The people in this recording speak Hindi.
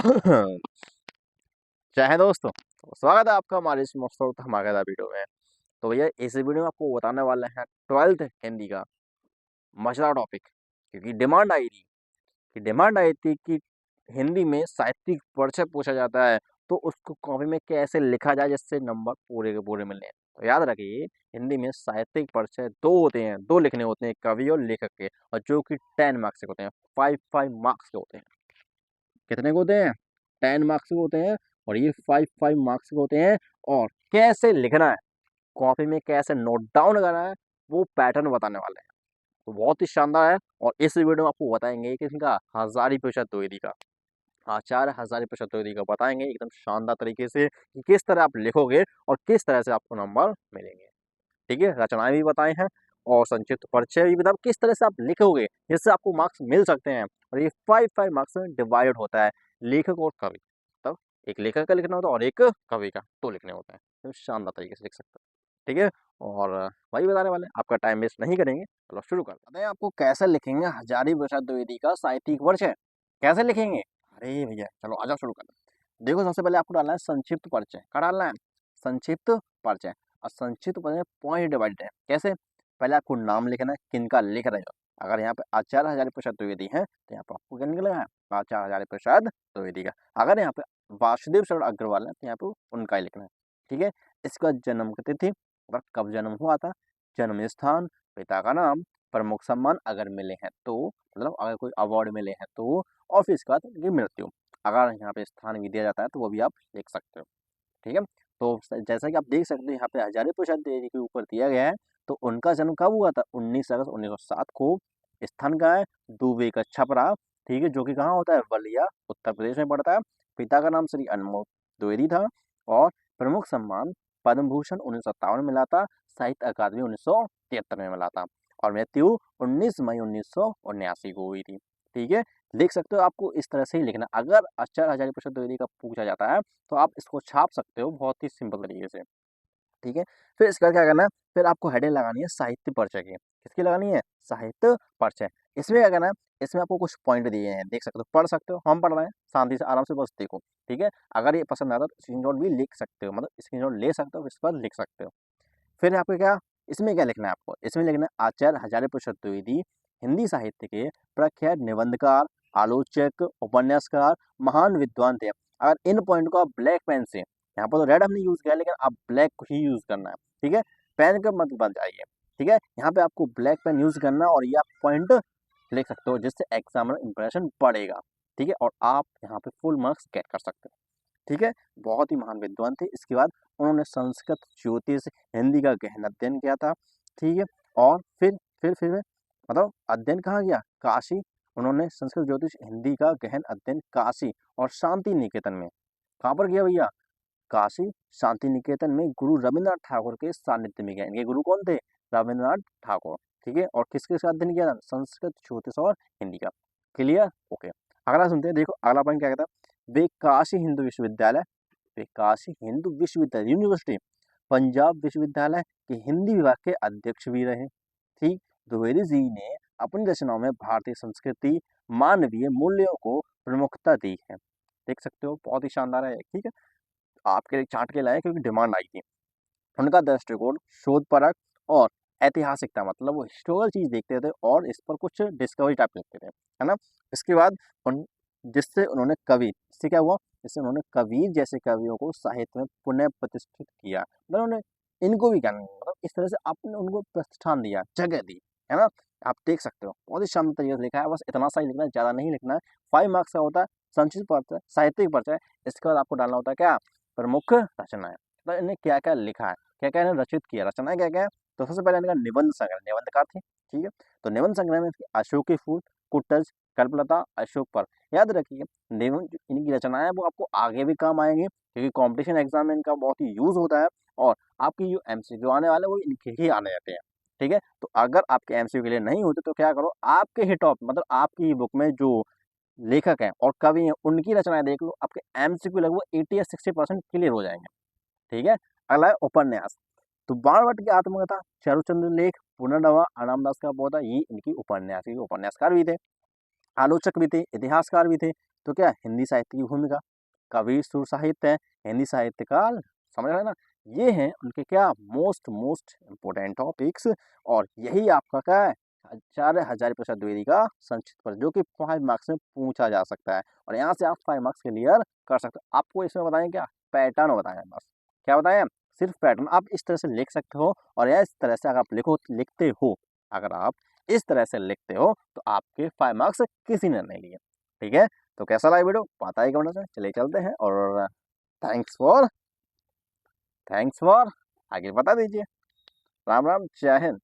जय हिंद दोस्तों। तो स्वागत है आपका हमारे इस मस्त धमाकेदार वीडियो में। तो भैया इस वीडियो में आपको बताने वाले हैं 12th हिंदी का मजेदार टॉपिक। क्योंकि डिमांड आई थी कि हिंदी में साहित्यिक परिचय पूछा जाता है, तो उसको कॉपी में कैसे लिखा जाए जिससे नंबर पूरे के पूरे मिले। तो याद रखिए, हिंदी में साहित्यिक परिचय दो होते हैं, दो लिखने होते हैं, कवि और लेखक के, और जो कि 10 मार्क्स के होते हैं, 5 मार्क्स के होते हैं। कितने के होते हैं? 10 मार्क्स के होते हैं, और ये 5 मार्क्स के होते हैं। और कैसे लिखना है, कॉपी में कैसे नोट डाउन करना है, वो पैटर्न बताने वाले हैं। तो बहुत ही शानदार है। और इस वीडियो में आपको बताएंगे कि इनका हजारी प्रतिशत द्विवेदी का, आचार्य हजारी प्रतिशत द्विवेदी का बताएंगे एकदम शानदार तरीके से कि किस तरह आप लिखोगे और किस तरह से आपको नंबर मिलेंगे। ठीक है, रचनाएं भी बताए हैं और संक्षिप्त परिचय भी बताओ किस तरह से आप लिखोगे जिससे आपको मार्क्स मिल सकते हैं। और ये 5 मार्क्स में डिवाइड होता है, लेखक और कवि। तब एक लेखक का लिखना होता है और एक कवि का, तो लिखने होता है, तो शानदार तरीके से लिख सकते हो। ठीक है, और वही बताने वाले हैं, आपका टाइम वेस्ट नहीं करेंगे। चलो शुरू करते हैं। आपको कैसे लिखेंगे हजारी प्रसाद द्विवेदी का साहित्यिक परिचय, कैसे लिखेंगे? अरे भैया चलो आ जाओ शुरू करते हैं। देखो, सबसे पहले आपको डालना है संक्षिप्त परिचय। क्या डालना है? संक्षिप्त परिचय। और संक्षिप्त परिचय पॉइंट डिवाइडेड है। कैसे? पहले आपको नाम लिखना है, किनका लिख रहे हो। अगर यहाँ पे आचार्य हजारी प्रसाद द्विवेदी है तो यहाँ पे आपको क्या निकलेगा? आचार्य हजारी प्रसाद द्विवेदी का। अगर यहाँ पे वासुदेव शरण अग्रवाल है तो यहाँ पे उनका ही लिखना है। ठीक है, इसके बाद जन्म की तिथि, अगर कब जन्म हुआ था, जन्म स्थान, पिता का नाम, प्रमुख सम्मान अगर मिले हैं तो, मतलब अगर कोई अवार्ड मिले हैं तो, और फिर इसके बाद उनकी मृत्यु। अगर यहाँ पे स्थान भी दिया जाता है तो वो भी आप लिख सकते हो। ठीक है, तो जैसा कि आप देख सकते हैं यहाँ पे हजारी प्रसाद द्विवेदी के ऊपर दिया गया है। तो उनका जन्म कब हुआ था? 19 अगस्त 1907 को। स्थान कहाँ है? दुबे का छपरा। ठीक है, जो कि कहाँ होता है? बलिया, उत्तर प्रदेश में पड़ता है। पिता का नाम श्री अनमोल द्विवेदी था। और प्रमुख सम्मान पद्म भूषण 1957 में मिला था, साहित्य अकादमी 1973 में मिला था, और मृत्यु 19 मई 1979 को हुई थी। ठीक है, लिख सकते हो, आपको इस तरह से ही लिखना। अगर आचार्य हजारी प्रसाद द्विवेदी का पूछा जाता है तो आप इसको छाप सकते हो बहुत ही सिंपल तरीके से। ठीक है, फिर इसका क्या करना है? फिर आपको हेडिंग लगानी है साहित्य परिचय की। किसकी लगानी है? साहित्य परिचय। इसमें क्या करना है? इसमें आपको कुछ पॉइंट दिए हैं, देख सकते हो, पढ़ सकते हो। हम पढ़ रहे हैं, शांति से आराम से बस देखो। ठीक है, अगर ये पसंद आता है तो स्क्रीनशॉट भी लिख सकते हो, मतलब स्क्रीनशॉट ले सकते हो, इस पर लिख सकते हो। फिर आपको क्या, इसमें क्या लिखना है? आपको इसमें लिखना है आचार्य हजारी प्रसाद द्विवेदी हिंदी साहित्य के प्रख्यात निबंधकार, आलोचक, उपन्यासकार, महान विद्वान थे। अगर इन पॉइंट को आप ब्लैक पेन से, यहाँ पर तो रेड हमने यूज किया लेकिन आप ब्लैक को ही यूज करना है। ठीक है, पेन का मत बन जाइए। ठीक है, यहाँ पे आपको ब्लैक पेन यूज करना है और ये आप पॉइंट लिख सकते हो जिससे एग्जामिनर इंप्रेशन बढ़ेगा। ठीक है, और आप यहाँ पे फुल मार्क्स गेट कर सकते हो। ठीक है, बहुत ही महान विद्वान थे। इसके बाद उन्होंने संस्कृत, ज्योतिष, हिंदी का गहन अध्ययन किया था। ठीक है, और फिर मतलब अध्ययन कहाँ किया? काशी। उन्होंने संस्कृत, ज्योतिष, हिंदी का गहन अध्ययन काशी और शांति निकेतन में। कहाँ पर किया भैया? काशी, शांति निकेतन में गुरु रविन्द्रनाथ ठाकुर के सानिध्य में गया। इनके गुरु कौन थे? रविन्द्रनाथ ठाकुर। ठीक है, और किसके साथ अध्ययन किया था? संस्कृत, ज्योतिष और हिंदी का। क्लियर? ओके। अगला सुनते हैं। देखो अगला पॉइंट क्या कहता है? वे काशी हिंदू विश्वविद्यालय, वे काशी हिंदू विश्वविद्यालय यूनिवर्सिटी, पंजाब विश्वविद्यालय के हिंदी विभाग के अध्यक्ष भी रहे। ठीक, द्विवेदी जी ने अपनी रचनाओं में भारतीय संस्कृति, मानवीय मूल्यों को प्रमुखता दी है। देख सकते हो, बहुत ही शानदार है। ठीक है, आपके लिए चार्ट के लाए क्योंकि डिमांड आई थी। उनका दृष्टिकोण शोधपरक और ऐतिहासिक था, मतलब वो हिस्टोरिकल चीज देखते थे और इस पर कुछ डिस्कवरी टाइप लिखते थे, है ना। इसके बाद उन जिससे उन्होंने कवि, इससे क्या हुआ? जिससे उन्होंने कबीर जैसे कवियों को साहित्य में पुनः प्रतिष्ठित किया। मतलब उन्होंने इनको भी क्या नहीं, मतलब इस तरह से आपने उनको प्रतिष्ठान दिया, जगह दी, है ना। आप देख सकते हो, बहुत ही शानदार तरीके से लिखा है। बस इतना सा ही लिखना है, ज्यादा नहीं लिखना है। 5 मार्क्स का होता है संक्षिप्त परिचय, साहित्यिक परिचय। इसके बाद आपको डालना होता है क्या? प्रमुख रचनाएं, मतलब इन्हें क्या क्या लिखा है, क्या क्या इन्हें रचित किया, रचनाएं क्या क्या है। तो सबसे पहले इनका निबंध संग्रह, निबंधकार थे। ठीक है, तो निबंध संग्रह में अशोक के फूल, कुटज, कल्पलता, अशोक पर। याद रखिए, निबंध जो इनकी रचनाएं हैं वो आपको आगे भी काम आएंगे, क्योंकि कंपटीशन एग्जाम में इनका बहुत ही यूज होता है। और आपकी जो एमसीक्यू आने वाले वो इनके ही आने रहते हैं। ठीक है, तो अगर आपके एमसीक्यू के लिए नहीं होते तो क्या करो, आपके ही टॉप, मतलब आपकी बुक में जो लेखक हैं और कवि हैं उनकी रचनाएं देख लो, आपके एमसीक्यू लगभग 80 या 60% क्लियर हो जाएंगे। ठीक है, अगला है उपन्यास। तो बाणभट्ट की आत्मकथा, चारुचंद्र लेख, पुनर्नवा, अनामदास का पौधा, ये इनकी उपन्यास, उपन्यासकार भी थे। आलोचक भी थे, इतिहासकार भी थे। तो क्या हिंदी साहित्य की भूमिका, कवि, सुर साहित्य, हिंदी साहित्य काल, समझ रहे हैं ना? ये हैं उनके क्या मोस्ट मोस्ट इम्पोर्टेंट टॉपिक्स। और यही आपका क्या है, आचार्य हजारी प्रसाद द्विवेदी का संक्षिप्त पर, जो कि 5 मार्क्स में पूछा जा सकता है और यहाँ से आप 5 मार्क्स क्लियर कर सकते हो। आपको इसमें बताएं क्या, पैटर्न बताएं बस। क्या बताएं? सिर्फ पैटर्न। आप इस तरह से लिख सकते हो और या इस तरह से अगर आप लिखते हो, अगर आप इस तरह से लिखते हो तो आपके 5 मार्क्स किसी ने नहीं लिए। ठीक है, तो कैसा लगा वीडियो पता ही कमेंट में। चलिए चलते हैं और थैंक्स फॉर आगे बता दीजिए। राम राम, जय हिंद।